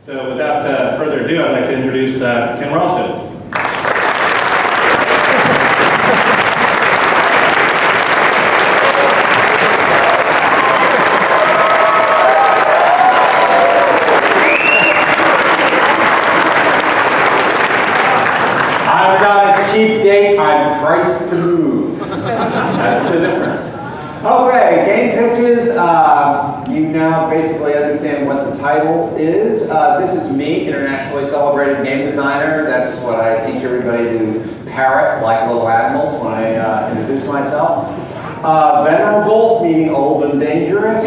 So without further ado, I'd like to introduce Ken Rolston. I've got a cheap date, I'm priced to move. That's the difference. Okay, game pitches. You now basically understand what the title is. This is me, internationally celebrated game designer. That's what I teach everybody to parrot like little animals when I introduce myself. Venerable, meaning old and dangerous.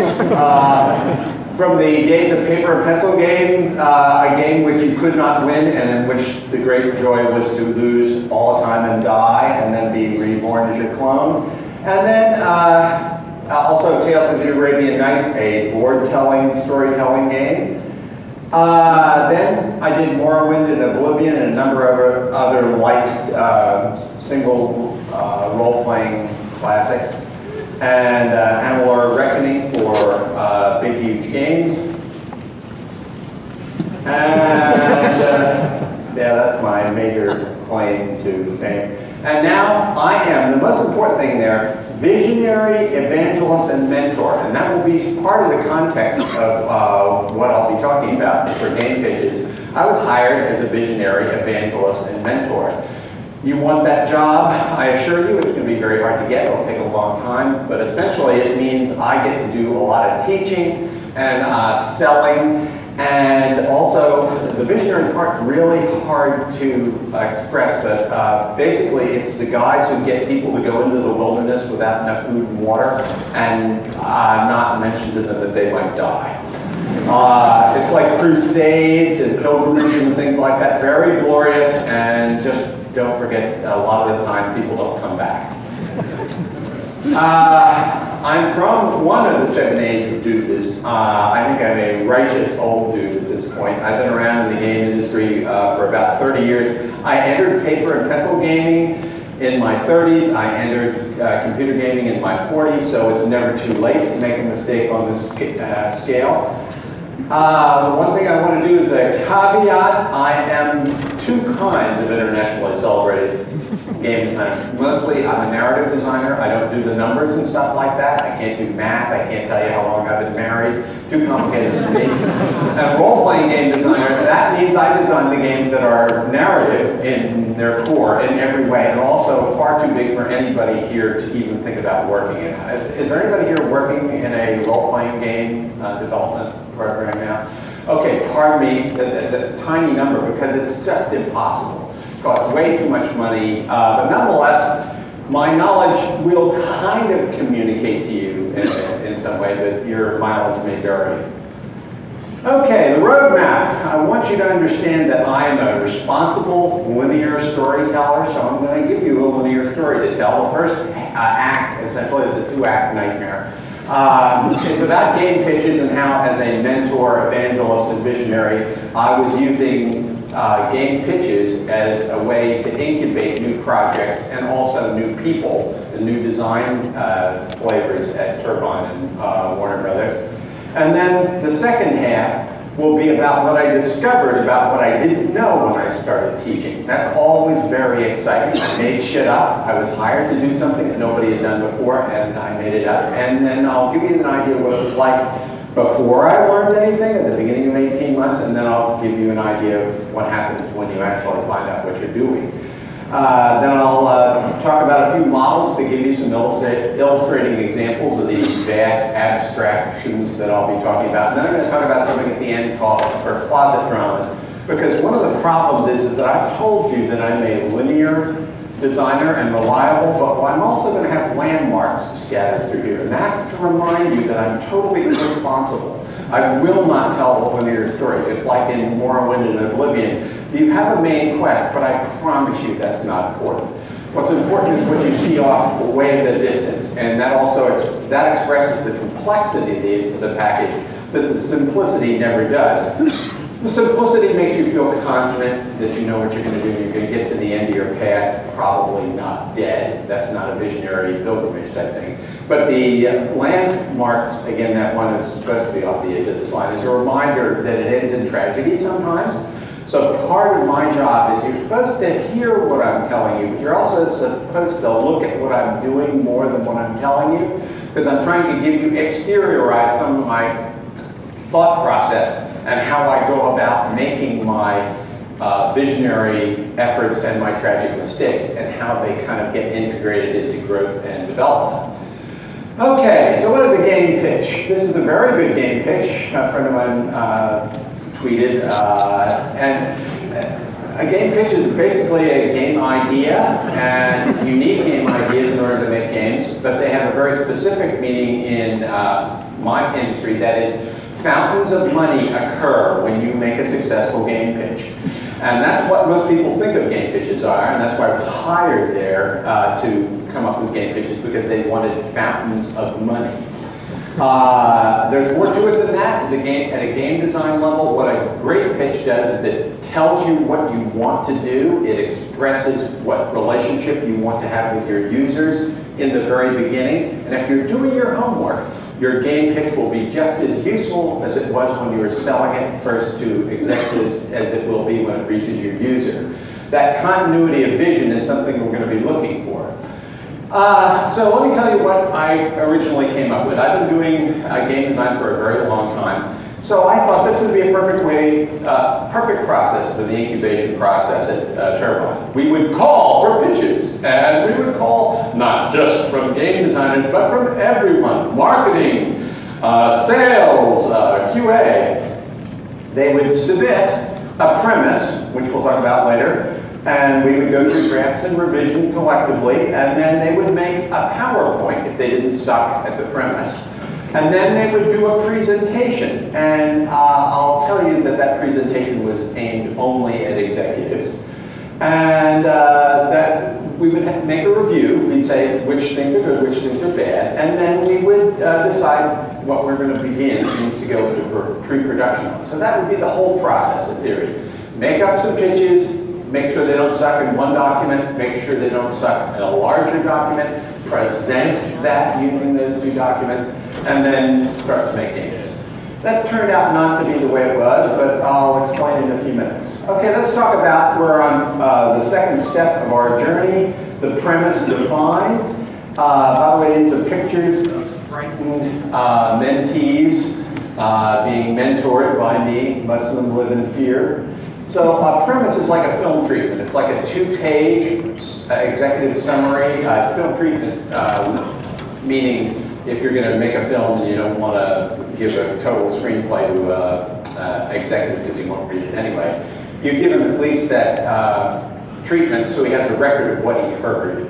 From the days of paper and pencil game, a game which you could not win and in which the great joy was to lose all the time and die and then be reborn as your clone. And then also Tales of the Arabian Nights, a board-telling, storytelling game. Then I did Morrowind and Oblivion and a number of other light single role-playing classics. And Amalur Reckoning for big, huge games. And yeah, that's my major claim to fame. And now I am, the most important thing there, visionary, evangelist, and mentor. And that will be part of the context of what I'll be talking about for game pitches. I was hired as a visionary, evangelist, and mentor. You want that job, I assure you, it's going to be very hard to get. It'll take a long time. But essentially, it means I get to do a lot of teaching and selling. And also, the visionary part, really hard to express, but basically it's the guys who get people to go into the wilderness without enough food and water and not mention to them that they might die. It's like crusades and pilgrimages and things like that, very glorious, and just don't forget, a lot of the time people don't come back. I'm from one of the 7 age of dudes. I think I'm a righteous old dude at this point. I've been around in the game industry for about 30 years. I entered paper and pencil gaming in my 30s. I entered computer gaming in my 40s, so it's never too late to make a mistake on this scale. The one thing I want to do is a caveat. I am two kinds of internationally celebrated game designers. Mostly, I'm a narrative designer. I don't do the numbers and stuff like that. I can't do math. I can't tell you how long I've been married. Too complicated for me. And role-playing game designer, that means I design the games that are narrative in their core in every way, and also far too big for anybody here to even think about working in. Is there anybody here working in a role-playing game development program now? Okay, pardon me, that's a tiny number because it's just impossible. It costs way too much money, but nonetheless, my knowledge will kind of communicate to you in some way, but your mileage may vary. Okay, the roadmap. I want you to understand that I am a responsible linear storyteller, so I'm going to give you a linear story to tell. The first act, essentially, is a 2-act nightmare. It's about game pitches and how, as a mentor, evangelist, and visionary, I was using game pitches as a way to incubate new projects and also new people and new design flavors at Turbine and Warner Brothers. And then the second half will be about what I discovered about what I didn't know when I started teaching. That's always very exciting. I made shit up. I was hired to do something that nobody had done before, and I made it up. And then I'll give you an idea of what it was like before I learned anything at the beginning of 18 months, and then I'll give you an idea of what happens when you actually find out what you're doing. Then I'll talk about a few models to give you some illustrating examples of these vast abstractions that I'll be talking about. And then I'm going to talk about something at the end called for closet dramas. Because one of the problems is that I've told you that I'm a linear designer and reliable, but I'm also going to have landmarks scattered through here. And that's to remind you that I'm totally irresponsible. I will not tell a linear story. It's like in Morrowind and Oblivion. You have a main quest, but I promise you that's not important. What's important is what you see off way in the distance, and that also that expresses the complexity of the package that the simplicity never does. The simplicity makes you feel confident that you know what you're going to do and you're going to get to the end of your path, probably not dead. That's not a visionary pilgrimage type thing. But the landmarks, again, that one is supposed to be off the edge of this line, is a reminder that it ends in tragedy sometimes. So part of my job is you're supposed to hear what I'm telling you, but you're also supposed to look at what I'm doing more than what I'm telling you, because I'm trying to give you, exteriorize some of my thought process and how I go about making my visionary efforts and my tragic mistakes and how they kind of get integrated into growth and development. Okay, so what is a game pitch? This is a very good game pitch. A friend of mine tweeted, and a game pitch is basically a game idea, and you need game ideas in order to make games, but they have a very specific meaning in my industry, that is, fountains of money occur when you make a successful game pitch. And that's what most people think of game pitches are, and that's why I was hired there to come up with game pitches, because they wanted fountains of money. There's more to it than that. At a game design level, what a great pitch does is it tells you what you want to do. It expresses what relationship you want to have with your users in the very beginning. And if you're doing your homework, your game pitch will be just as useful as it was when you were selling it first to executives as it will be when it reaches your user. That continuity of vision is something we're going to be looking for. So let me tell you what I originally came up with. I've been doing game design for a very long time. So I thought this would be a perfect process for the incubation process at Turbine. We would call for pitches, and we would call not just from game designers, but from everyone, marketing, sales, QA. They would submit a premise, which we'll talk about later, and we would go through drafts and revision collectively, and then they would make a PowerPoint if they didn't suck at the premise. And then they would do a presentation, and I'll tell you that that presentation was aimed only at executives. And that we would make a review. We'd say which things are good, which things are bad, and then we would decide what we're going to begin to go into pre-production on. So that would be the whole process in theory. Make up some pitches, make sure they don't suck in one document, make sure they don't suck in a larger document, present that using those two documents, and then start to make games. That turned out not to be the way it was, but I'll explain in a few minutes. Okay, let's talk about, we're on the second step of our journey, the premise defined. By the way, these are pictures of frightened mentees being mentored by me. Most of them live in fear. So a premise is like a film treatment. It's like a two-page executive summary. Film treatment, meaning if you're going to make a film and you don't want to give a total screenplay to an executive because he won't read it anyway, you give him at least that treatment so he has a record of what he heard.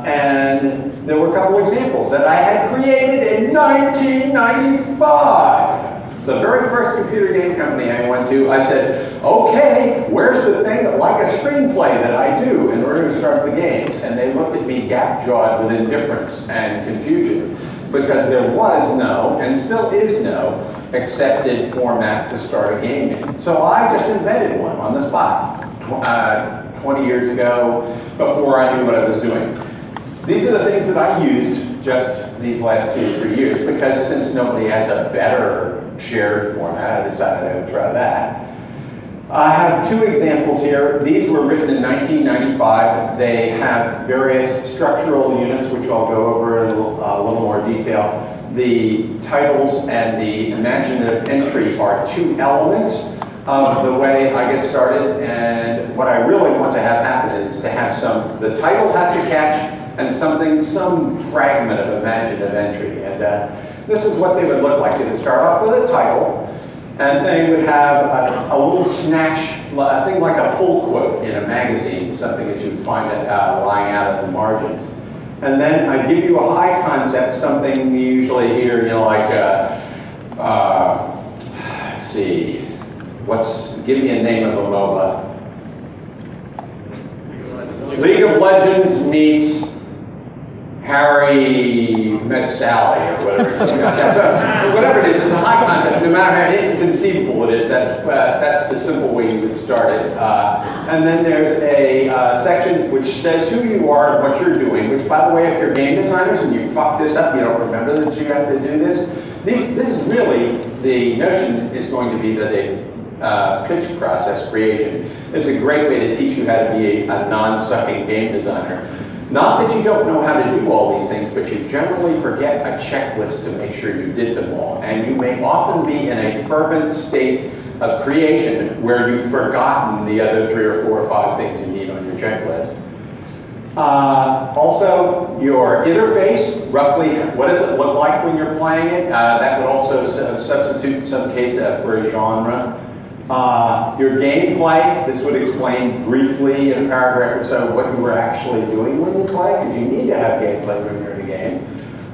And there were a couple examples that I had created in 1995. The very first computer game company I went to, I said, okay, where's the thing like a screenplay that I do in order to start the games? And they looked at me gap-jawed with indifference and confusion because there was no, and still is no, accepted format to start a game in. So I just invented one on the spot 20 years ago before I knew what I was doing. These are the things that I used just these last 2 to 3 years because since nobody has a better shared format, I decided I would try that. I have two examples here. These were written in 1995. They have various structural units, which I'll go over in a little more detail. The titles and the imaginative entry are two elements of the way I get started, and what I really want to have happen is to have the title has to catch and some fragment of imaginative entry. And this is what they would look like. They would start off with a title, and they would have a little snatch, a thing like a pull quote in a magazine, something that you'd find lying out in the margins. And then I give you a high concept, something you usually hear, you know, like, let's see, give me a name of a MOBA. League of Legends meets Harry met Sally or whatever. Something like that. So whatever it is, it's a high concept. No matter how inconceivable it is, that's the simple way you would start it. And then there's a section which says who you are and what you're doing, which, by the way, if you're game designers and you fuck this up, you don't remember that you have to do this. This is really, the notion is going to be that a pitch process creation is a great way to teach you how to be a non-sucking game designer. Not that you don't know how to do all these things, but you generally forget a checklist to make sure you did them all. And you may often be in a fervent state of creation where you've forgotten the other 3 or 4 or 5 things you need on your checklist. Also, your interface, roughly, what does it look like when you're playing it? That would also substitute in some case for a genre. Your gameplay, this would explain briefly in a paragraph or so what you were actually doing when you play, because you need to have gameplay when you're in a game.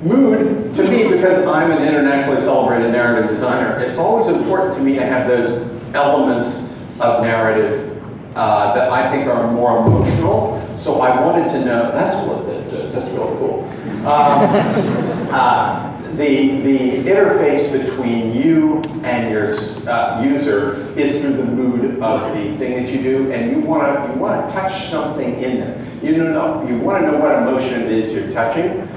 Mood, to me, because I'm an internationally celebrated narrative designer, it's always important to me to have those elements of narrative that I think are more emotional. So I wanted to know, that's what that does, that's really cool. The interface between you and your user is through the mood of the thing that you do, and you want to touch something in them. You want to know what emotion it is you're touching.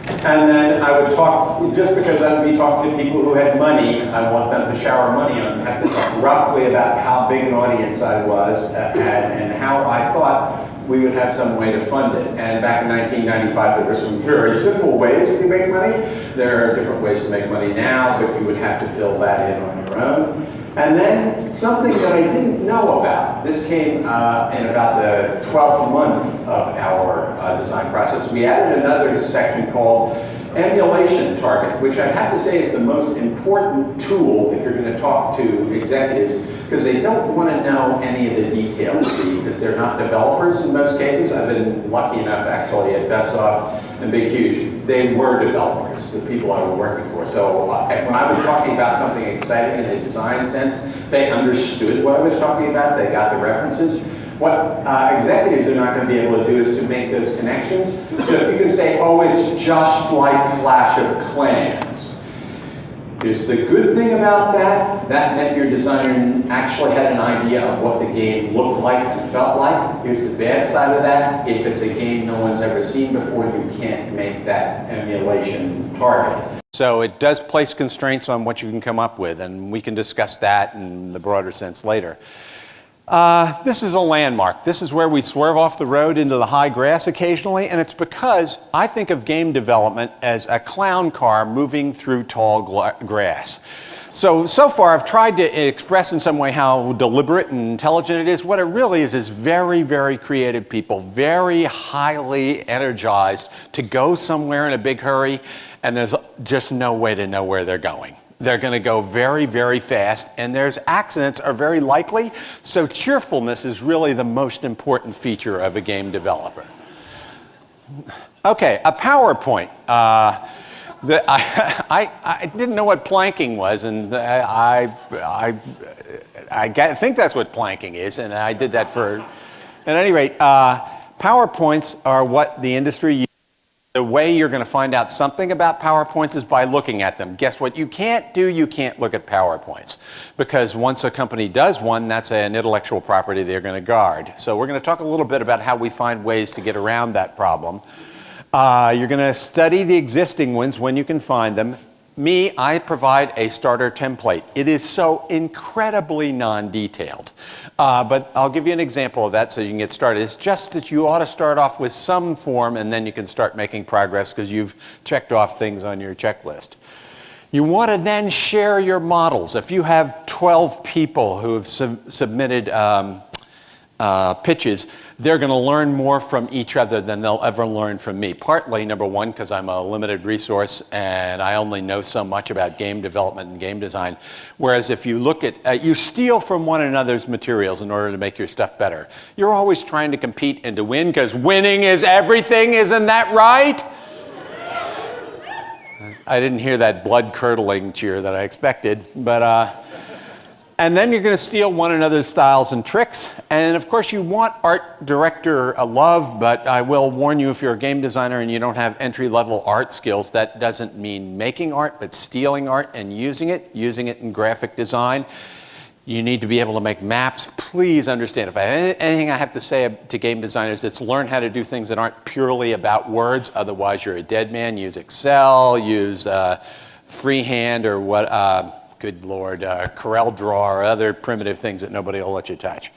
And then I would talk, just because I would be talking to people who had money, I want them to shower money on them. I have to talk roughly about how big an audience I was and how I thought we would have some way to fund it. And back in 1995, there were some very simple ways to make money. There are different ways to make money now, but you would have to fill that in on your own. And then something that I didn't know about. This came in about the 12th month of our design process. We added another section called emulation target, which I have to say is the most important tool if you're going to talk to executives, because they don't want to know any of the details, because they're not developers in most cases. I've been lucky enough actually at Bestsoft and Big Huge. They were developers, the people I was working for. So when I was talking about something exciting in a design sense, they understood what I was talking about. They got the references. What executives are not going to be able to do is to make those connections. So if you can say, oh, it's just like Clash of Clans. Here's the good thing about that. That meant your designer actually had an idea of what the game looked like and felt like. Here's the bad side of that. If it's a game no one's ever seen before, you can't make that emulation target. So it does place constraints on what you can come up with, and we can discuss that in the broader sense later. This is a landmark. This is where we swerve off the road into the high grass occasionally, and it's because I think of game development as a clown car moving through tall grass. So far I've tried to express in some way how deliberate and intelligent it is. What it really is very, very creative people, very highly energized to go somewhere in a big hurry, and there's just no way to know where they're going. They're going to go very, very fast, and there's accidents are very likely, so cheerfulness is really the most important feature of a game developer. Okay, a PowerPoint. I didn't know what planking was, and I think that's what planking is, and I did that for, at any rate, PowerPoints are what the industry uses. The way you're going to find out something about PowerPoints is by looking at them. Guess what you can't do? You can't look at PowerPoints. Because once a company does one, that's an intellectual property they're going to guard. So we're going to talk a little bit about how we find ways to get around that problem. You're going to study the existing ones when you can find them. Me, I provide a starter template. It is so incredibly non-detailed. But I'll give you an example of that so you can get started. It's just that you ought to start off with some form, and then you can start making progress because you've checked off things on your checklist. You want to then share your models. If you have 12 people who have submitted pitches, they're going to learn more from each other than they'll ever learn from me. Partly, number one, because I'm a limited resource and I only know so much about game development and game design. Whereas if you look at, you steal from one another's materials in order to make your stuff better. You're always trying to compete and to win because winning is everything, isn't that right? I didn't hear that blood-curdling cheer that I expected, but And then you're going to steal one another's styles and tricks. And of course, you want art director love, but I will warn you, if you're a game designer and you don't have entry-level art skills, that doesn't mean making art, but stealing art and using it in graphic design. You need to be able to make maps. Please understand, if I have anything I have to say to game designers, it's learn how to do things that aren't purely about words. Otherwise, you're a dead man. Use Excel, use freehand or what, good Lord, Corel Draw or other primitive things that nobody will let you touch.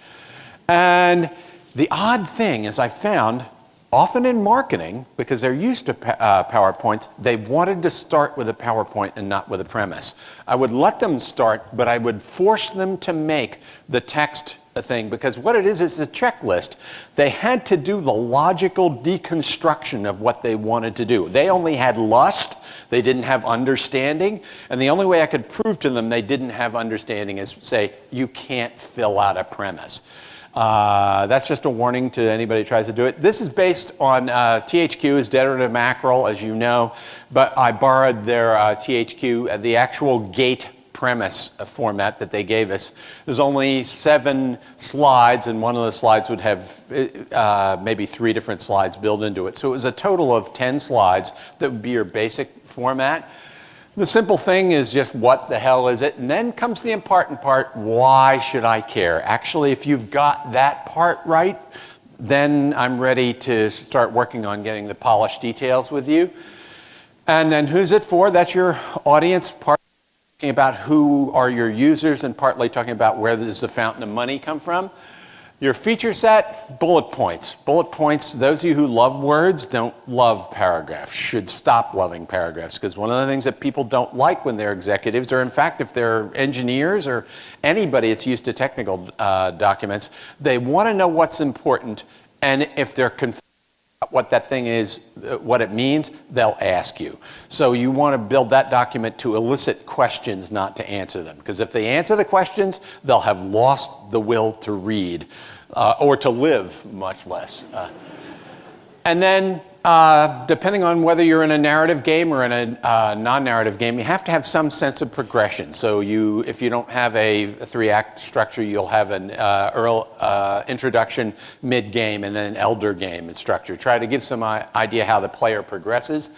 And the odd thing is I found, often in marketing, because they're used to PowerPoints, they wanted to start with a PowerPoint and not with a premise. I would let them start, but I would force them to make the text a thing, because what it is a checklist. They had to do the logical deconstruction of what they wanted to do. They only had lust, they didn't have understanding, and the only way I could prove to them they didn't have understanding is say, you can't fill out a premise. That's just a warning to anybody who tries to do it. This is based on THQ is Dead Mackerel, as you know, but I borrowed their THQ, the actual gate premise format that they gave us. There's only 7 slides, and one of the slides would have maybe 3 different slides built into it. So it was a total of 10 slides that would be your basic format. The simple thing is just what the hell is it? And then comes the important part, why should I care? Actually, if you've got that part right, then I'm ready to start working on getting the polished details with you. And then who's it for? That's your audience part. Talking about who are your users and partly talking about where does the fountain of money come from. Your feature set, bullet points. Bullet points, those of you who love words don't love paragraphs, should stop loving paragraphs, because one of the things that people don't like when they're executives, or in fact if they're engineers or anybody that's used to technical documents, they want to know what's important, and if they're confused what that thing is, what it means, they'll ask you. So you want to build that document to elicit questions, not to answer them. Because if they answer the questions, they'll have lost the will to read, or to live, much less. And then, depending on whether you're in a narrative game or in a non-narrative game, you have to have some sense of progression. So if you don't have a 3-act structure, you'll have an introduction, mid-game, and then an elder game structure. Try to give some idea how the player progresses.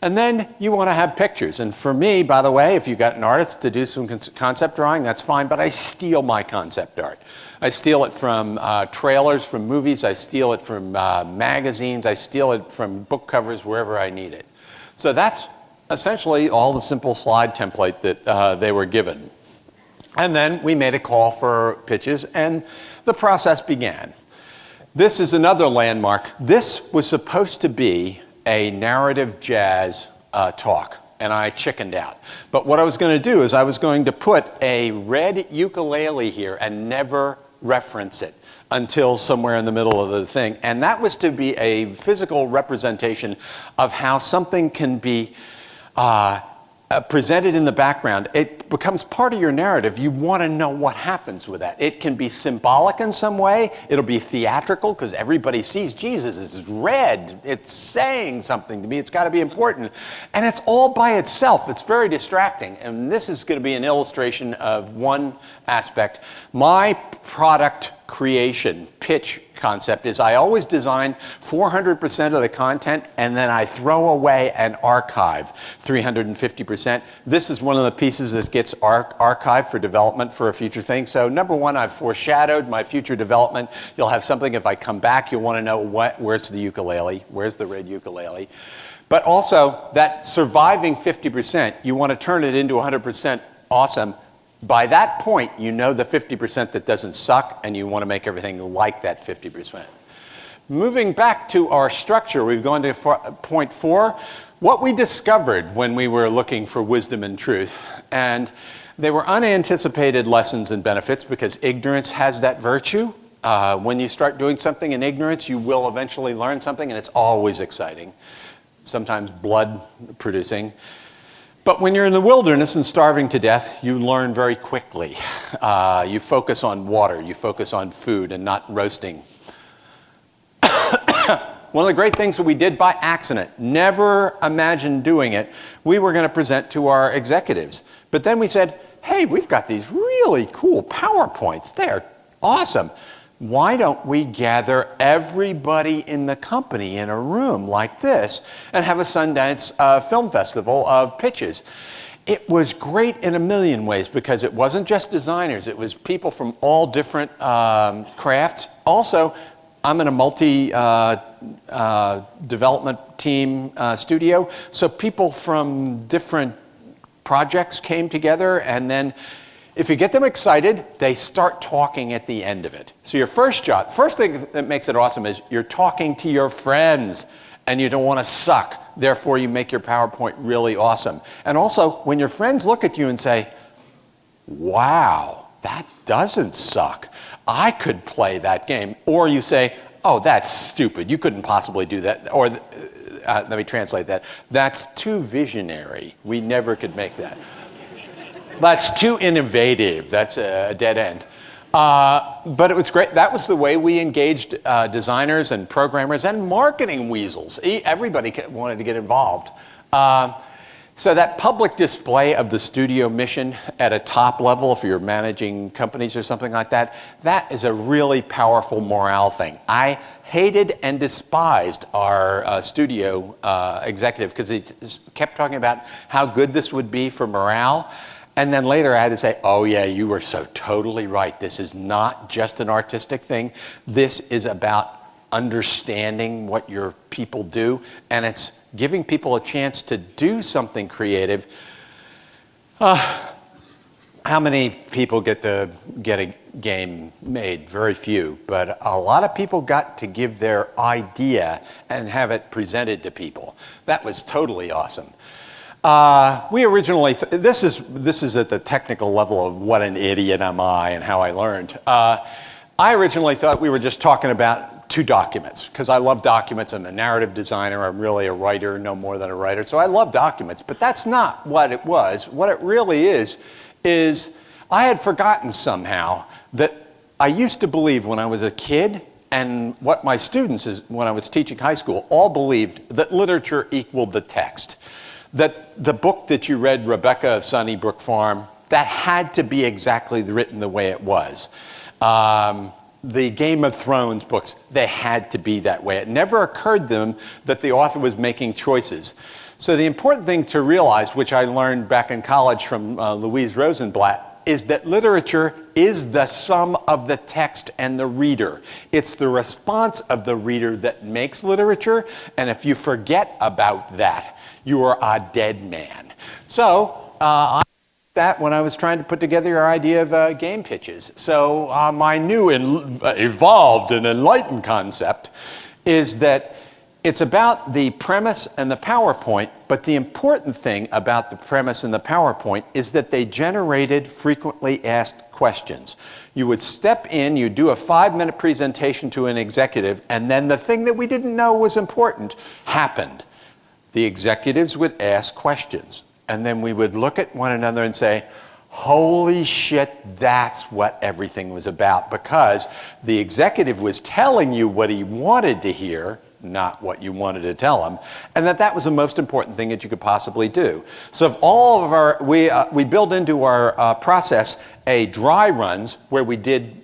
And then you want to have pictures. And for me, by the way, if you've got an artist to do some concept drawing, that's fine, but I steal my concept art. I steal it from trailers, from movies. I steal it from magazines. I steal it from book covers, wherever I need it. So that's essentially all the simple slide template that they were given. And then we made a call for pitches, and the process began. This is another landmark. This was supposed to be a narrative jazz talk, and I chickened out. But what I was going to do is I was going to put a red ukulele here and never reference it until somewhere in the middle of the thing. And that was to be a physical representation of how something can be presented in the background. It becomes part of your narrative. You want to know what happens with that. It can be symbolic in some way. It'll be theatrical because everybody sees Jesus is red. It's saying something to me. It's got to be important. And it's all by itself. It's very distracting. And this is going to be an illustration of one aspect. My product creation pitch concept is I always design 400% of the content, and then I throw away and archive 350%. This is one of the pieces that gets archived for development for a future thing. So number one, I've foreshadowed my future development. You'll have something, if I come back, you'll want to know where's the ukulele, where's the red ukulele. But also, that surviving 50%, you want to turn it into 100% awesome. By that point, you know the 50% that doesn't suck, and you want to make everything like that 50%. Moving back to our structure, we've gone to point 4. What we discovered when we were looking for wisdom and truth, and they were unanticipated lessons and benefits because ignorance has that virtue. When you start doing something in ignorance, you will eventually learn something, and it's always exciting, sometimes blood producing. But when you're in the wilderness and starving to death, you learn very quickly. You focus on water, you focus on food and not roasting. One of the great things that we did by accident, never imagined doing it, we were going to present to our executives. But then we said, hey, we've got these really cool PowerPoints. They're awesome. Why don't we gather everybody in the company in a room like this and have a Sundance Film Festival of pitches? It was great in a million ways because it wasn't just designers. It was people from all different crafts. Also, I'm in a multi-development team studio, so people from different projects came together, and then if you get them excited, they start talking at the end of it. So your first thing that makes it awesome is you're talking to your friends, and you don't want to suck. Therefore, you make your PowerPoint really awesome. And also, when your friends look at you and say, wow, that doesn't suck. I could play that game. Or you say, oh, that's stupid. You couldn't possibly do that. Or let me translate that. That's too visionary. We never could make that. That's too innovative. That's a dead end. But it was great. That was the way we engaged designers and programmers and marketing weasels. Everybody wanted to get involved. So that public display of the studio mission at a top level, if you're managing companies or something like that, that is a really powerful morale thing. I hated and despised our studio executive because he kept talking about how good this would be for morale. And then later I had to say, oh yeah, you were so totally right. This is not just an artistic thing. This is about understanding what your people do, and it's giving people a chance to do something creative. How many people get to get a game made? Very few, but a lot of people got to give their idea and have it presented to people. That was totally awesome. We originally, this is at the technical level of what an idiot am I and how I learned. I originally thought we were just talking about 2 documents because I love documents. I'm a narrative designer. I'm really a writer, no more than a writer. So I love documents, but that's not what it was. What it really is I had forgotten somehow that I used to believe when I was a kid, and what my students, when I was teaching high school, all believed that literature equaled the text. That the book that you read, Rebecca of Sunnybrook Farm, that had to be exactly written the way it was. The Game of Thrones books, they had to be that way. It never occurred to them that the author was making choices. So the important thing to realize, which I learned back in college from Louise Rosenblatt, is that literature is the sum of the text and the reader. It's the response of the reader that makes literature, and if you forget about that, you are a dead man. So I did that when I was trying to put together your idea of game pitches. So my new evolved and enlightened concept is that it's about the premise and the PowerPoint, but the important thing about the premise and the PowerPoint is that they generated frequently asked questions. You would step in, you'd do a 5-minute presentation to an executive, and then the thing that we didn't know was important happened. The executives would ask questions, and then we would look at one another and say, holy shit, that's what everything was about, because the executive was telling you what he wanted to hear, not what you wanted to tell him, and that was the most important thing that you could possibly do. So if all of our, we build into our process a dry runs where we did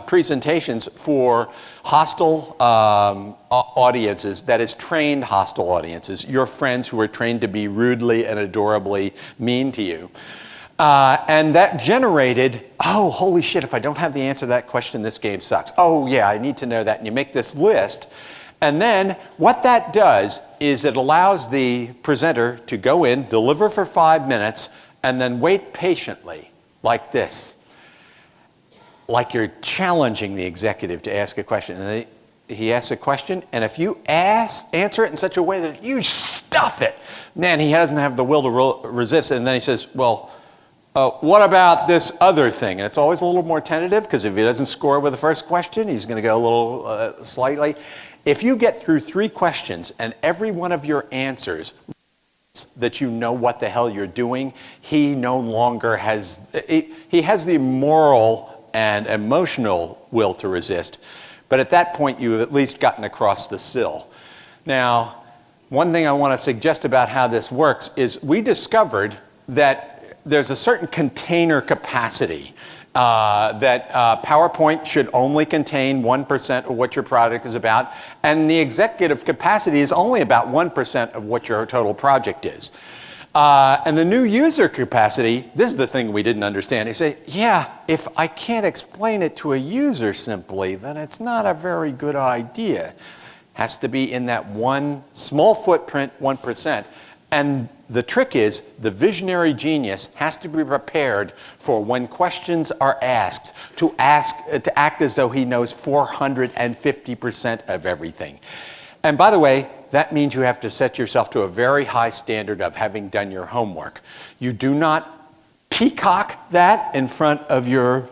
presentations for hostile audiences, that is trained hostile audiences, your friends who are trained to be rudely and adorably mean to you. And that generated, oh, holy shit, if I don't have the answer to that question, this game sucks. Oh yeah, I need to know that. And you make this list. And then what that does is it allows the presenter to go in, deliver for 5 minutes, and then wait patiently, like this. Like you're challenging the executive to ask a question. And he asks a question, and if you answer it in such a way that you stuff it, man, he doesn't have the will to resist. And then he says, well, what about this other thing? And it's always a little more tentative, because if he doesn't score with the first question, he's going to go a little slightly. If you get through 3 questions and every one of your answers that you know what the hell you're doing, he no longer has, he has the moral and emotional will to resist. But at that point, you've at least gotten across the sill. Now, one thing I want to suggest about how this works is we discovered that there's a certain container capacity that PowerPoint should only contain 1% of what your product is about, and the executive capacity is only about 1% of what your total project is. And the new user capacity, this is the thing we didn't understand. They say, yeah, if I can't explain it to a user simply, then it's not a very good idea. Has to be in that one small footprint, 1%. And the trick is, the visionary genius has to be prepared for when questions are asked to act as though he knows 450% of everything. And by the way, that means you have to set yourself to a very high standard of having done your homework. You do not peacock that in front of your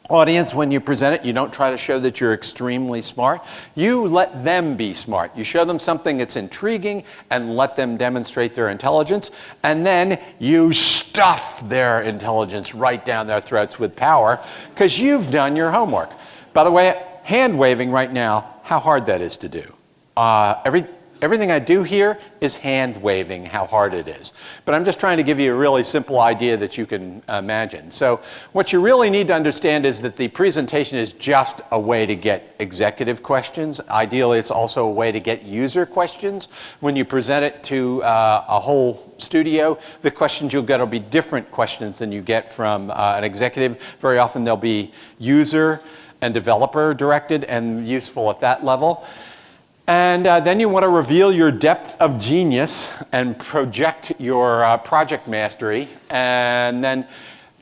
audience when you present it. You don't try to show that you're extremely smart. You let them be smart. You show them something that's intriguing and let them demonstrate their intelligence, and then you stuff their intelligence right down their throats with power because you've done your homework. By the way, hand waving right now, how hard that is to do. Everything I do here is hand waving how hard it is. But I'm just trying to give you a really simple idea that you can imagine. So what you really need to understand is that the presentation is just a way to get executive questions. Ideally, it's also a way to get user questions. When you present it to a whole studio, the questions you'll get will be different questions than you get from an executive. Very often they'll be user and developer directed and useful at that level. And then you want to reveal your depth of genius and project your project mastery. And then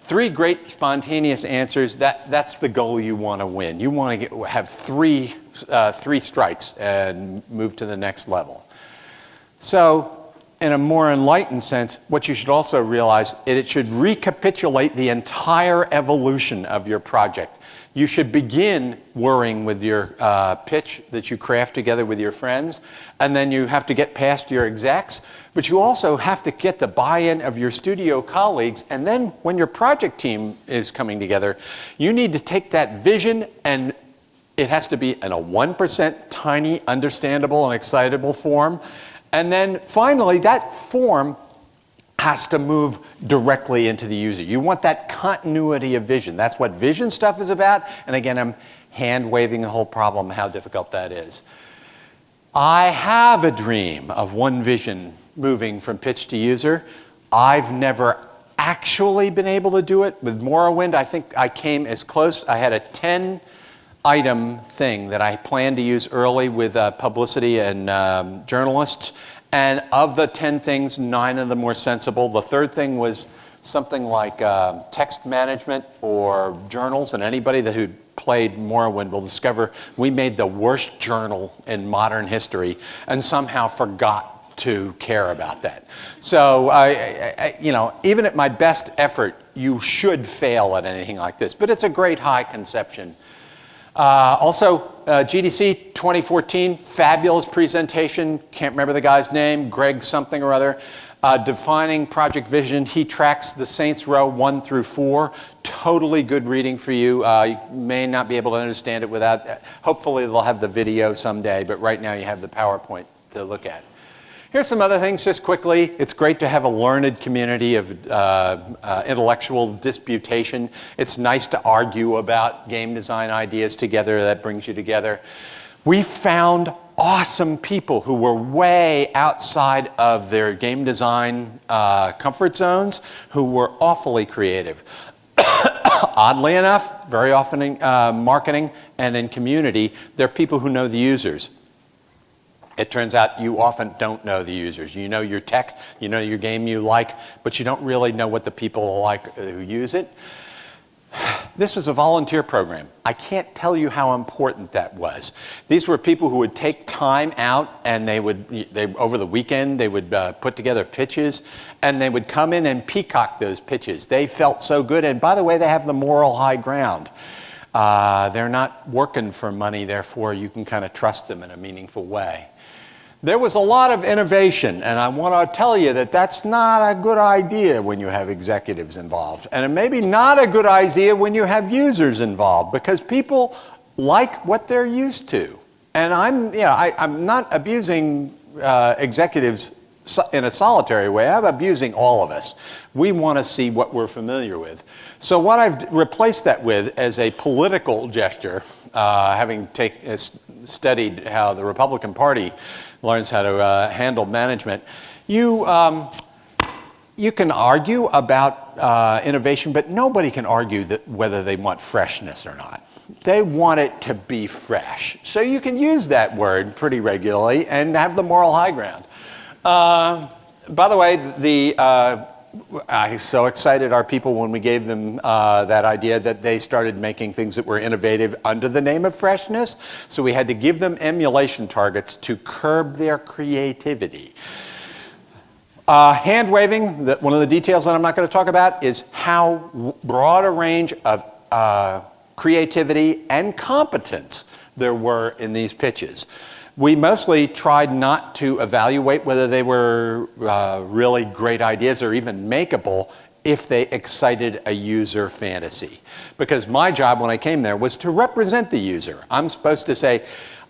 3 great spontaneous answers, that's the goal you want to win. You want to have three strikes and move to the next level. So in a more enlightened sense, what you should also realize is it should recapitulate the entire evolution of your project. You should begin worrying with your pitch that you craft together with your friends, and then you have to get past your execs, but you also have to get the buy-in of your studio colleagues, and then when your project team is coming together, you need to take that vision, and it has to be in a 1% tiny, understandable, and excitable form, and then finally that form has to move directly into the user. You want that continuity of vision. That's what vision stuff is about. And again, I'm hand waving the whole problem, how difficult that is. I have a dream of one vision moving from pitch to user. I've never actually been able to do it. With Morrowind, I think I came as close. I had a 10-item thing that I planned to use early with publicity and journalists. And of the 10 things, 9 of them were sensible. The third thing was something like text management or journals. And anybody who played Morrowind will discover we made the worst journal in modern history and somehow forgot to care about that. So, you know, even at my best effort, you should fail at anything like this. But it's a great high conception. Also, GDC 2014, fabulous presentation. Can't remember the guy's name, Greg something or other. Defining project vision. He tracks the Saints Row 1 through 4. Totally good reading for you. You may not be able to understand it without, hopefully they'll have the video someday, but right now you have the PowerPoint to look at. Here's some other things just quickly. It's great to have a learned community of intellectual disputation. It's nice to argue about game design ideas together. That brings you together. We found awesome people who were way outside of their game design comfort zones, who were awfully creative. Oddly enough, very often in marketing and in community, they're people who know the users. It turns out you often don't know the users. You know your tech, you know your game you like, but you don't really know what the people like who use it. This was a volunteer program. I can't tell you how important that was. These were people who would take time out, and over the weekend they would put together pitches, and they would come in and peacock those pitches. They felt so good, and by the way, they have the moral high ground. They're not working for money, therefore you can kind of trust them in a meaningful way. There was a lot of innovation, and I want to tell you that that's not a good idea when you have executives involved. And it may be not a good idea when you have users involved, because people like what they're used to. And I'm not abusing executives in a solitary way. I'm abusing all of us. We want to see what we're familiar with. So what I've replaced that with as a political gesture, having studied how the Republican Party learns how to handle management, you can argue about innovation, but nobody can argue that whether they want freshness or not. They want it to be fresh. So you can use that word pretty regularly and have the moral high ground. By the way, I so excited our people when we gave them that idea that they started making things that were innovative under the name of freshness. So we had to give them emulation targets to curb their creativity. Hand waving, one of the details that I'm not going to talk about is how broad a range of creativity and competence there were in these pitches. We mostly tried not to evaluate whether they were really great ideas or even makeable if they excited a user fantasy. Because my job when I came there was to represent the user. I'm supposed to say,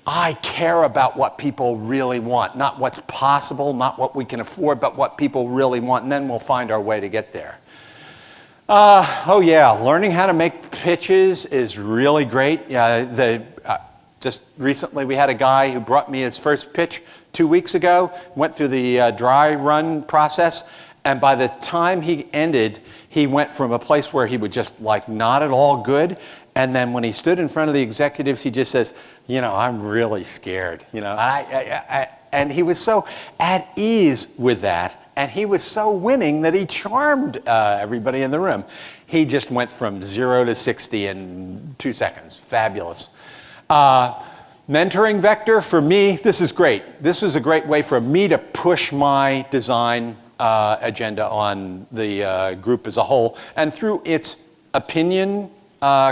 I care about what people really want, not what's possible, not what we can afford, but what people really want, and then we'll find our way to get there. Oh yeah, learning how to make pitches is really great. Just recently we had a guy who brought me his first pitch 2 weeks ago, went through the dry run process, and by the time he ended, he went from a place where he would just like not at all good, and then when he stood in front of the executives, he just says, you know, I'm really scared, you know, and he was so at ease with that. And he was so winning that he charmed everybody in the room. He just went from 0 to 60 in 2 seconds. Fabulous. Mentoring vector, for me, this is great. This was a great way for me to push my design agenda on the group as a whole. And through its opinion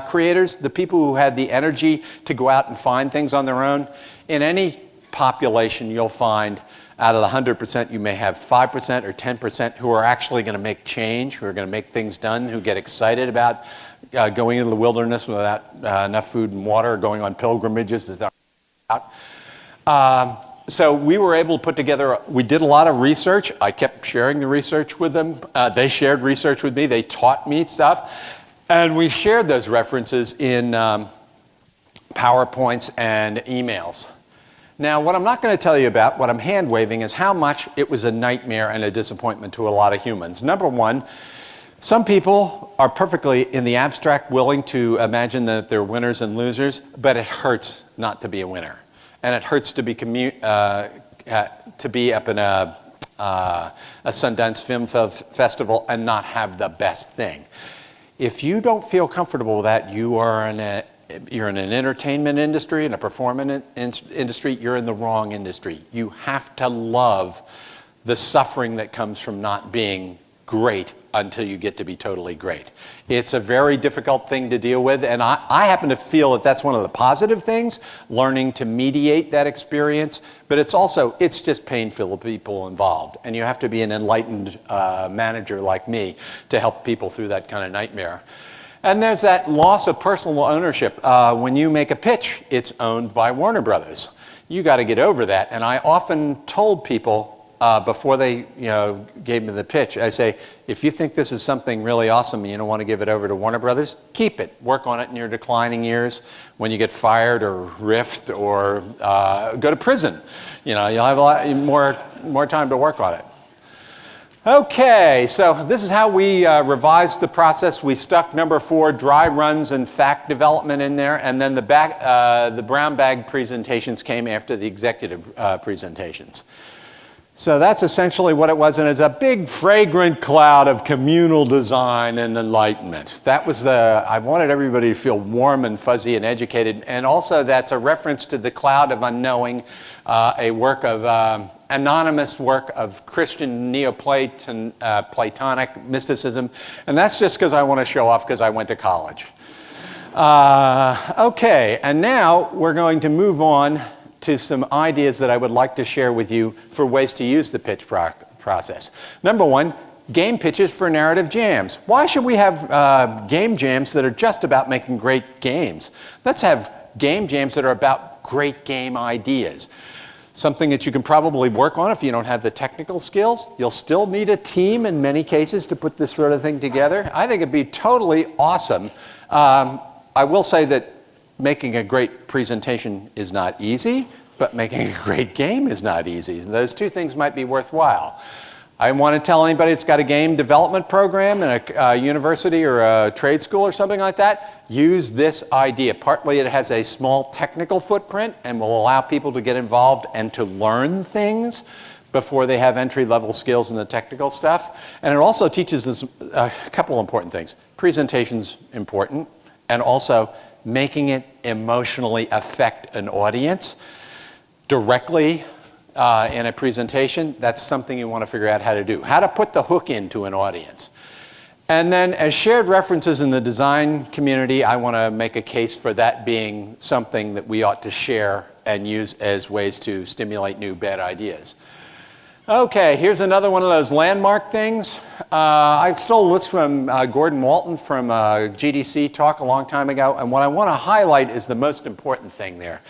creators, the people who had the energy to go out and find things on their own, in any population you'll find out of the 100%, you may have 5% or 10% who are actually going to make change, who are going to make things done, who get excited about going into the wilderness without enough food and water, or going on pilgrimages that they're out. So we were able to put together, we did a lot of research. I kept sharing the research with them. They shared research with me. They taught me stuff. And we shared those references in PowerPoints and emails. Now, what I'm not going to tell you about, what I'm hand-waving, is how much it was a nightmare and a disappointment to a lot of humans. Number one, some people are perfectly, in the abstract, willing to imagine that they're winners and losers, but it hurts not to be a winner. And it hurts to be up in a Sundance Film Festival and not have the best thing. If you don't feel comfortable with that, you're in an entertainment industry, in a performance industry, you're in the wrong industry. You have to love the suffering that comes from not being great until you get to be totally great. It's a very difficult thing to deal with, and I happen to feel that that's one of the positive things, learning to mediate that experience, but it's just painful for the people involved, and you have to be an enlightened manager like me to help people through that kind of nightmare. And there's that loss of personal ownership. When you make a pitch, it's owned by Warner Brothers. You got to get over that. And I often told people before they gave me the pitch, I say, if you think this is something really awesome and you don't want to give it over to Warner Brothers, keep it. Work on it in your declining years. When you get fired or riffed or go to prison, you'll have a lot more time to work on it. Okay, so this is how we revised the process. We stuck number 4, dry runs and fact development in there, and then the brown bag presentations came after the executive presentations. So that's essentially what it was, and it's a big fragrant cloud of communal design and enlightenment. That was I wanted everybody to feel warm and fuzzy and educated, and also that's a reference to the cloud of unknowing, a work of anonymous work of Christian Platonic mysticism, and that's just because I want to show off because I went to college. Okay, and now we're going to move on to some ideas that I would like to share with you for ways to use the pitch process. Number 1, game pitches for narrative jams. Why should we have game jams that are just about making great games? Let's have game jams that are about great game ideas. something that you can probably work on if you don't have the technical skills. You'll still need a team in many cases to put this sort of thing together. I think it'd be totally awesome. I will say that making a great presentation is not easy, but making a great game is not easy. Those two things might be worthwhile. I want to tell anybody that's got a game development program in a university or a trade school or something like that, use this idea. Partly it has a small technical footprint and will allow people to get involved and to learn things before they have entry-level skills in the technical stuff. And it also teaches us a couple important things. Presentation's important, and also making it emotionally affect an audience directly in a presentation. That's something you want to figure out how to do. How to put the hook into an audience. And then as shared references in the design community, I want to make a case for that being something that we ought to share and use as ways to stimulate new bad ideas. Okay, here's another one of those landmark things. I stole this from Gordon Walton from a GDC talk a long time ago, and what I want to highlight is the most important thing there.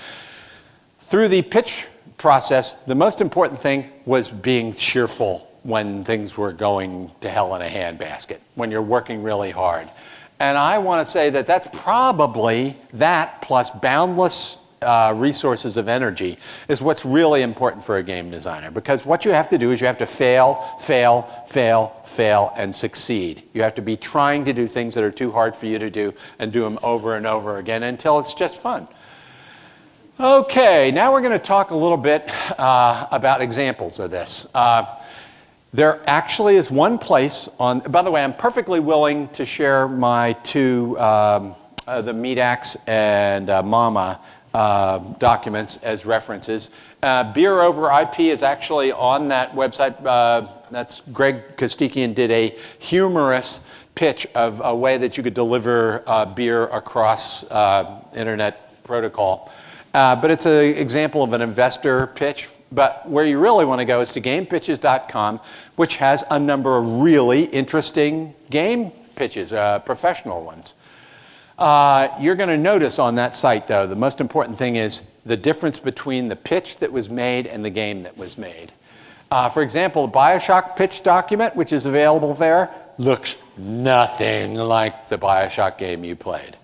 Through the pitch process, the most important thing was being cheerful when things were going to hell in a handbasket, when you're working really hard. And I want to say that that's probably that plus boundless resources of energy is what's really important for a game designer, because what you have to do is you have to fail, fail, fail, fail, and succeed. You have to be trying to do things that are too hard for you to do and do them over and over again until it's just fun. Okay, now we're going to talk a little bit about examples of this. There actually is one place on, by the way, I'm perfectly willing to share my two, the MEDAX and MAMA documents as references. Beer Over IP is actually on that website. That's Greg Kostikian did a humorous pitch of a way that you could deliver beer across internet protocol. But it's an example of an investor pitch. But where you really want to go is to gamepitches.com, which has a number of really interesting game pitches, professional ones. You're going to notice on that site, though, the most important thing is the difference between the pitch that was made and the game that was made. For example, the BioShock pitch document, which is available there, looks nothing like the BioShock game you played.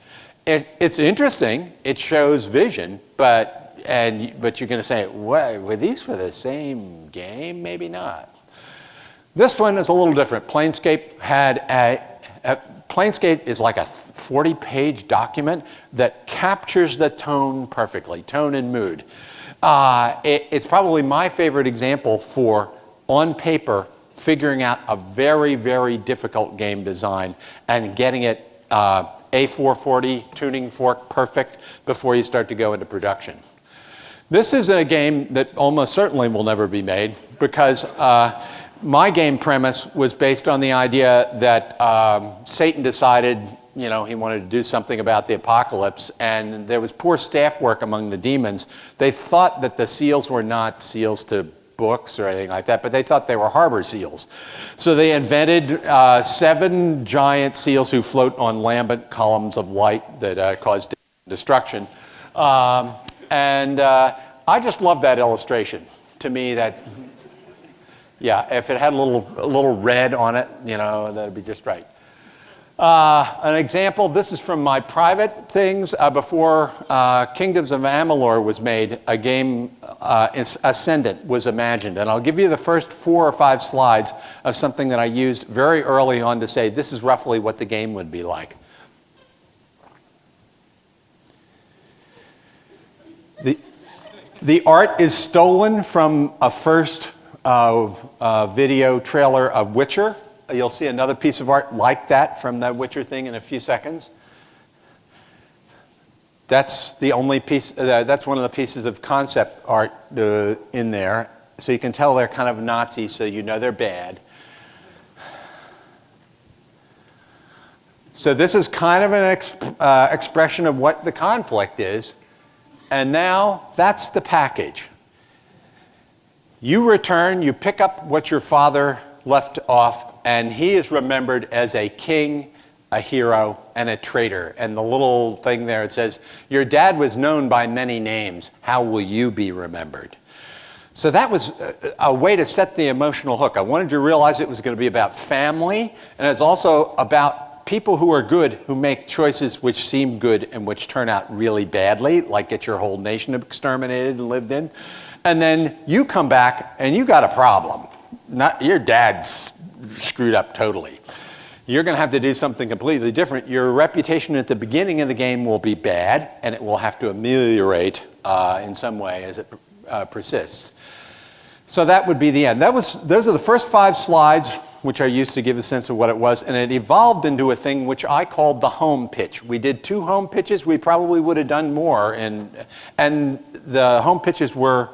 It's interesting. It shows vision, but you're going to say, what, were these for the same game? Maybe not. This one is a little different. Planescape had Planescape is like a 40-page document that captures the tone perfectly, tone and mood. It's probably my favorite example for, on paper, figuring out a very, very difficult game design and getting it A440 tuning fork perfect before you start to go into production. This is a game that almost certainly will never be made because my game premise was based on the idea that Satan decided, you know, he wanted to do something about the apocalypse, and there was poor staff work among the demons. They thought that the seals were not seals to books or anything like that, but they thought they were harbor seals. So they invented 7 giant seals who float on lambent columns of light that cause destruction. I just love that illustration. To me, that, yeah, if it had a little red on it, you know, that'd be just right. An example, this is from my private things. Before Kingdoms of Amalur was made, a game, Ascendant, was imagined. And I'll give you the first 4 or 5 slides of something that I used very early on to say this is roughly what the game would be like. The art is stolen from a first video trailer of Witcher. You'll see another piece of art like that from that Witcher thing in a few seconds. That's the only piece, that's one of the pieces of concept art in there. So you can tell they're kind of Nazis, so you know they're bad. So this is kind of an expression of what the conflict is. And now that's the package. You return, you pick up what your father left off, and he is remembered as a king, a hero, and a traitor. And the little thing there, it says, your dad was known by many names. How will you be remembered? So that was a way to set the emotional hook. I wanted you to realize it was going to be about family, and it's also about people who are good, who make choices which seem good and which turn out really badly, like get your whole nation exterminated and lived in. And then you come back and you got a problem. Your dad's screwed up totally. You're going to have to do something completely different. Your reputation at the beginning of the game will be bad, and it will have to ameliorate in some way as it persists. So that would be the end. Those are the first 5 slides, which I used to give a sense of what it was, and it evolved into a thing which I called the home pitch. We did 2 home pitches. We probably would have done more, and the home pitches were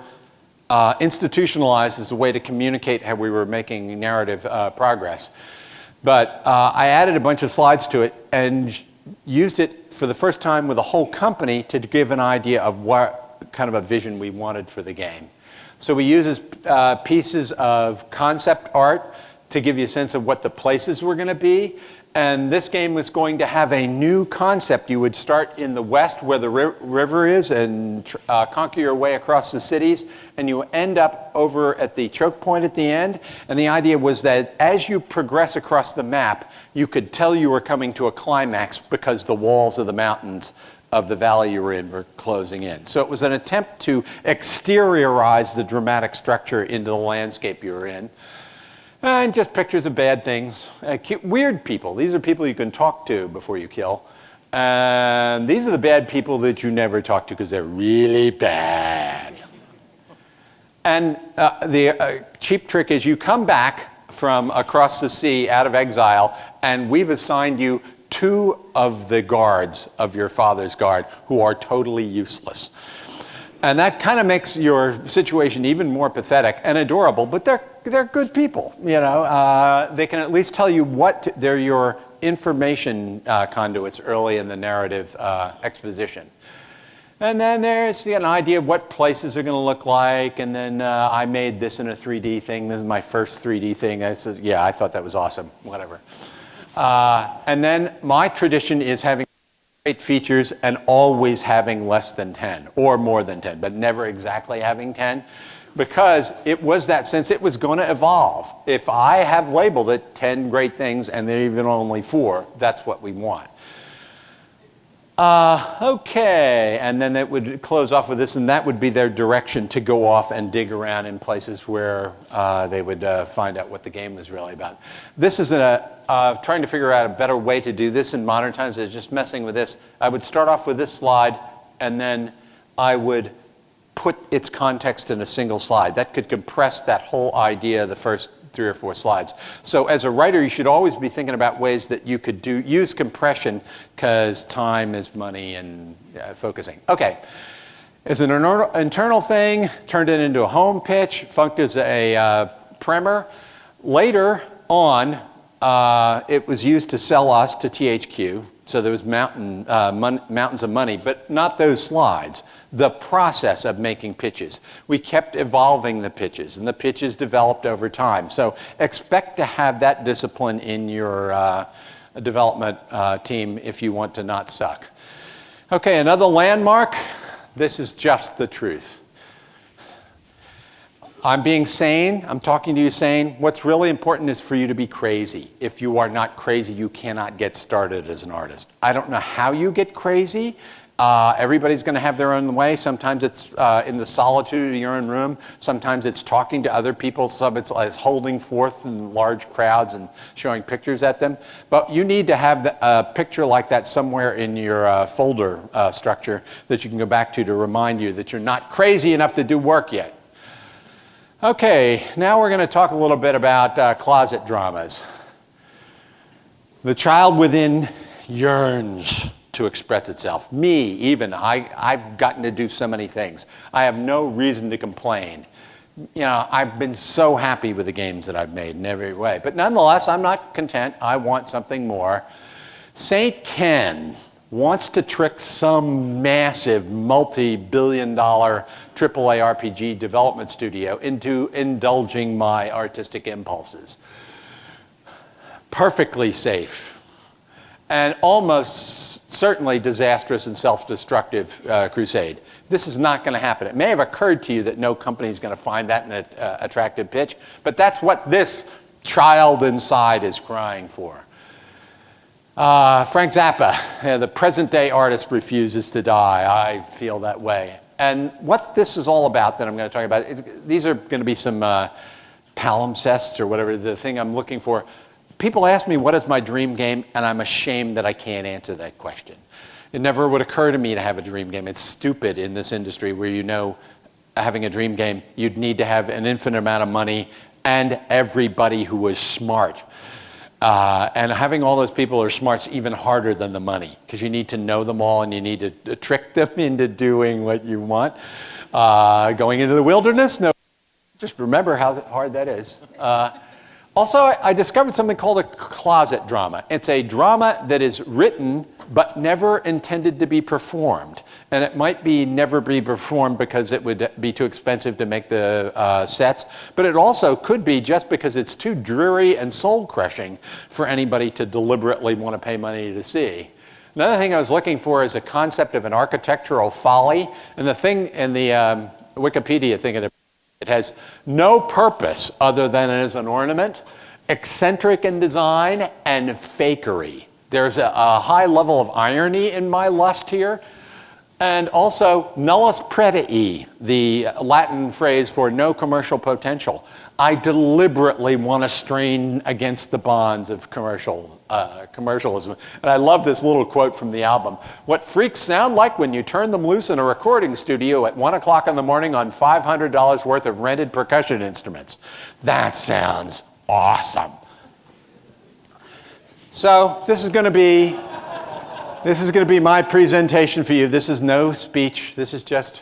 institutionalized as a way to communicate how we were making narrative progress. But I added a bunch of slides to it and used it for the first time with a whole company to give an idea of what kind of a vision we wanted for the game. So we use pieces of concept art to give you a sense of what the places were going to be. And this game was going to have a new concept. You would start in the west where the river is and conquer your way across the cities. And you end up over at the choke point at the end. And the idea was that as you progress across the map, you could tell you were coming to a climax because the walls of the mountains of the valley you were in were closing in. So it was an attempt to exteriorize the dramatic structure into the landscape you were in. And just pictures of bad things. Weird people. These are people you can talk to before you kill. And these are the bad people that you never talk to because they're really bad. And the cheap trick is you come back from across the sea out of exile, and we've assigned you 2 of the guards of your father's guard who are totally useless. And that kind of makes your situation even more pathetic and adorable, but they're good people, you know. They can at least tell you they're your information conduits early in the narrative exposition. And then there's an idea of what places are going to look like, and then I made this in a 3D thing. This is my first 3D thing. I said, yeah, I thought that was awesome, whatever. And then my tradition is having great features and always having less than 10 or more than 10, but never exactly having 10, because it was that sense it was going to evolve. If I have labeled it 10 great things and there are even only 4, that's what we want. Okay, and then it would close off with this, and that would be their direction to go off and dig around in places where they would find out what the game was really about. This is trying to figure out a better way to do this in modern times. Is just messing with this. I would start off with this slide, and then I would put its context in a single slide. That could compress that whole idea, the first 3 or 4 slides. So as a writer, you should always be thinking about ways that you could use compression, because time is money and focusing. Okay, it's an internal thing, turned it into a home pitch, funked as a primer. Later on, it was used to sell us to THQ, so there was mountains of money, but not those slides. The process of making pitches. We kept evolving the pitches, and the pitches developed over time. So expect to have that discipline in your development team if you want to not suck. Okay, another landmark. This is just the truth. I'm being sane. I'm talking to you sane. What's really important is for you to be crazy. If you are not crazy, you cannot get started as an artist. I don't know how you get crazy. Everybody's going to have their own way. Sometimes it's in the solitude of your own room. Sometimes it's talking to other people. Some it's holding forth in large crowds and showing pictures at them. But you need to have a picture like that somewhere in your folder structure that you can go back to remind you that you're not crazy enough to do work yet. Okay, now we're going to talk a little bit about closet dramas. The child within yearns to express itself. Me, even, I've gotten to do so many things. I have no reason to complain. You know, I've been so happy with the games that I've made in every way. But nonetheless, I'm not content. I want something more. St. Ken wants to trick some massive multi-billion-dollar AAA RPG development studio into indulging my artistic impulses. Perfectly safe. and almost certainly disastrous and self-destructive crusade. This is not going to happen. It may have occurred to you that no company is going to find that an attractive pitch, but that's what this child inside is crying for. Frank Zappa, the present-day artist refuses to die. I feel that way. And what this is all about that I'm going to talk about, these are going to be some palimpsests or whatever, the thing I'm looking for. People ask me, what is my dream game? And I'm ashamed that I can't answer that question. It never would occur to me to have a dream game. It's stupid in this industry where you know having a dream game, you'd need to have an infinite amount of money and everybody who was smart. And having all those people who are smart is even harder than the money because you need to know them all and you need to trick them into doing what you want. Going into the wilderness, no, just remember how hard that is. Also, I discovered something called a closet drama. It's a drama that is written but never intended to be performed. And it might be never be performed because it would be too expensive to make the sets, but it also could be just because it's too dreary and soul-crushing for anybody to deliberately want to pay money to see. Another thing I was looking for is a concept of an architectural folly, and the thing in the Wikipedia thing, it has no purpose other than as an ornament, eccentric in design, and fakery. There's a high level of irony in my lust here. And also, nullus predii, the Latin phrase for no commercial potential. I deliberately want to strain against the bonds of commercialism. And I love this little quote from the album. What freaks sound like when you turn them loose in a recording studio at 1 o'clock in the morning on $500 worth of rented percussion instruments. That sounds awesome. So this is going to be my presentation for you. This is no speech. This is just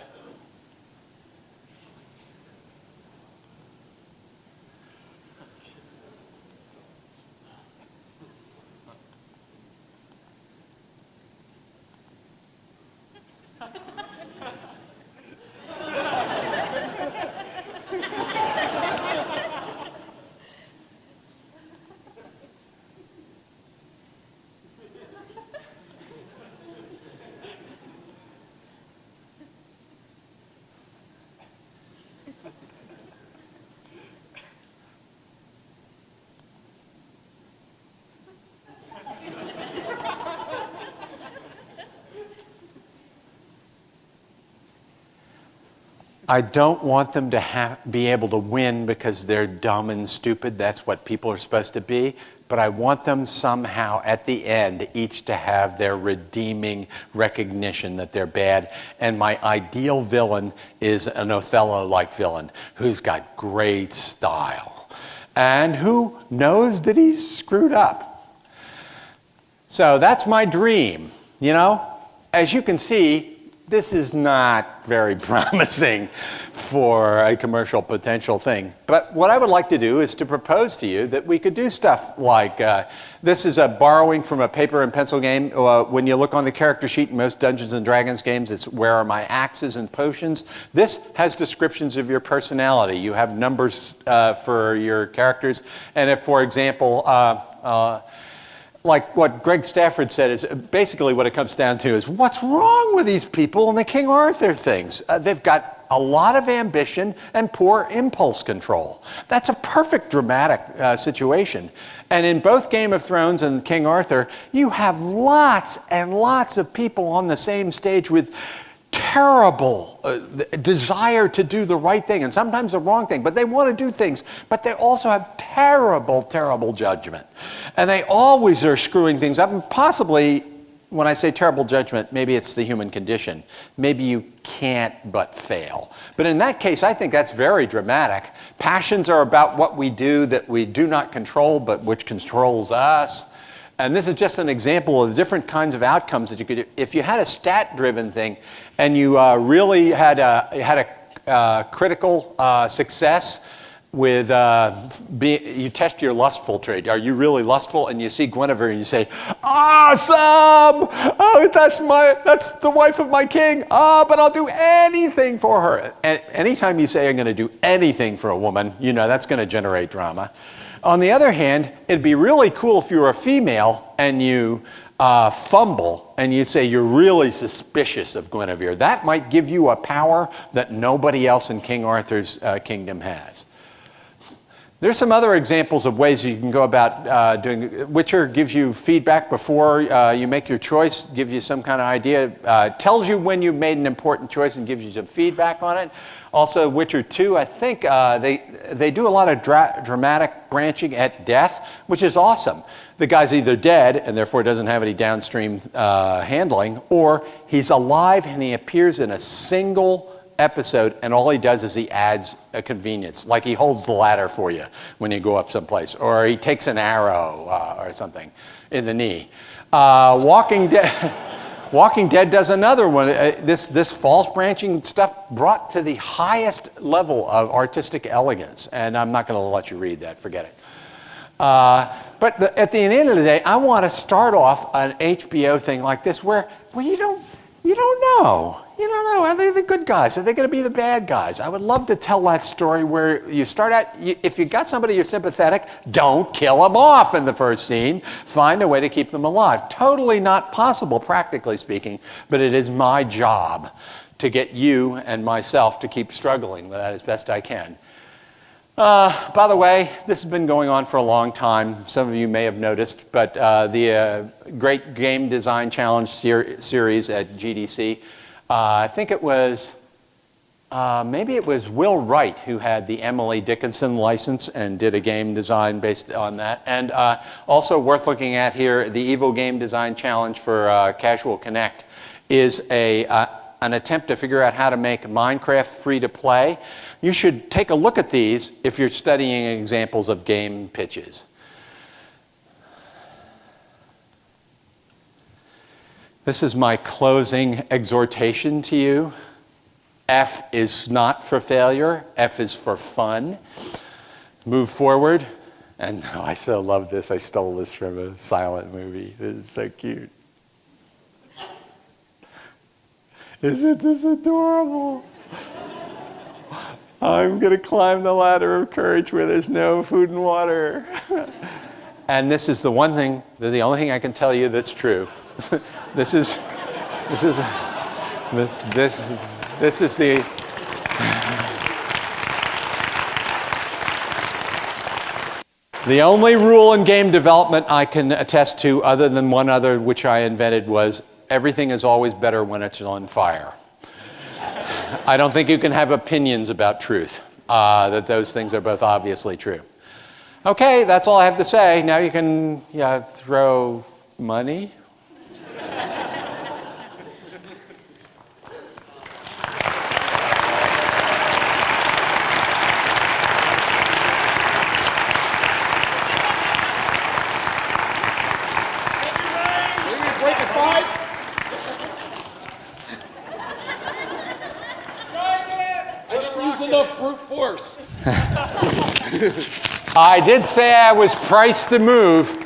I don't want them to be able to win because they're dumb and stupid. That's what people are supposed to be. But I want them somehow at the end each to have their redeeming recognition that they're bad. And my ideal villain is an Othello-like villain who's got great style and who knows that he's screwed up. So that's my dream. You know, as you can see, this is not very promising for a commercial potential thing. But what I would like to do is to propose to you that we could do stuff like, this is a borrowing from a paper and pencil game. When you look on the character sheet in most Dungeons and Dragons games, it's where are my axes and potions. This has descriptions of your personality. You have numbers for your characters. And if, for example, like what Greg Stafford said is basically what it comes down to is what's wrong with these people in the King Arthur things? They've got a lot of ambition and poor impulse control. That's a perfect dramatic situation. And in both Game of Thrones and King Arthur, you have lots and lots of people on the same stage with terrible desire to do the right thing and sometimes the wrong thing, but they want to do things, but they also have terrible, terrible judgment. And they always are screwing things up, and possibly, when I say terrible judgment, maybe it's the human condition. Maybe you can't but fail. But in that case, I think that's very dramatic. Passions are about what we do that we do not control, but which controls us. And this is just an example of the different kinds of outcomes that you could do. If you had a stat-driven thing and you really had a critical success with, you test your lustful trait. Are you really lustful? And you see Guinevere and you say, awesome! Oh, that's the wife of my king. Oh, but I'll do anything for her. And anytime you say I'm going to do anything for a woman, you know that's going to generate drama. On the other hand, it'd be really cool if you were a female and you fumble and you say you're really suspicious of Guinevere, that might give you a power that nobody else in King Arthur's kingdom has. There's some other examples of ways you can go about doing. Witcher gives you feedback before you make your choice, gives you some kind of idea, tells you when you've made an important choice and gives you some feedback on it. Also, Witcher 2, I think they do a lot of dramatic branching at death, which is awesome. The guy's either dead and therefore doesn't have any downstream handling, or he's alive and he appears in a single episode, and all he does is he adds a convenience, like he holds the ladder for you when you go up someplace, or he takes an arrow or something in the knee. Walking Dead does another one. This false branching stuff brought to the highest level of artistic elegance, and I'm not going to let you read that. Forget it. But at the end of the day, I want to start off an HBO thing like this, where you don't know. You don't know. Are they the good guys? Are they going to be the bad guys? I would love to tell that story where you start out, if you got somebody you're sympathetic, don't kill them off in the first scene. Find a way to keep them alive. Totally not possible, practically speaking, but it is my job to get you and myself to keep struggling with that as best I can. By the way, this has been going on for a long time. Some of you may have noticed, but the Great Game Design Challenge series at GDC, I think it was, maybe it was Will Wright who had the Emily Dickinson license and did a game design based on that. And also worth looking at here, the Evil Game Design Challenge for Casual Connect is an attempt to figure out how to make Minecraft free to play. You should take a look at these if you're studying examples of game pitches. This is my closing exhortation to you. F is not for failure. F is for fun. Move forward. And oh, I so love this. I stole this from a silent movie. This is so cute. Isn't this adorable? I'm going to climb the ladder of courage where there's no food and water. And this is the one thing, the only thing I can tell you that's true. This is the only rule in game development I can attest to, other than one other which I invented, was everything is always better when it's on fire. I don't think you can have opinions about truth, that those things are both obviously true. Okay, that's all I have to say. Now you can throw money. I did say I was priced to move.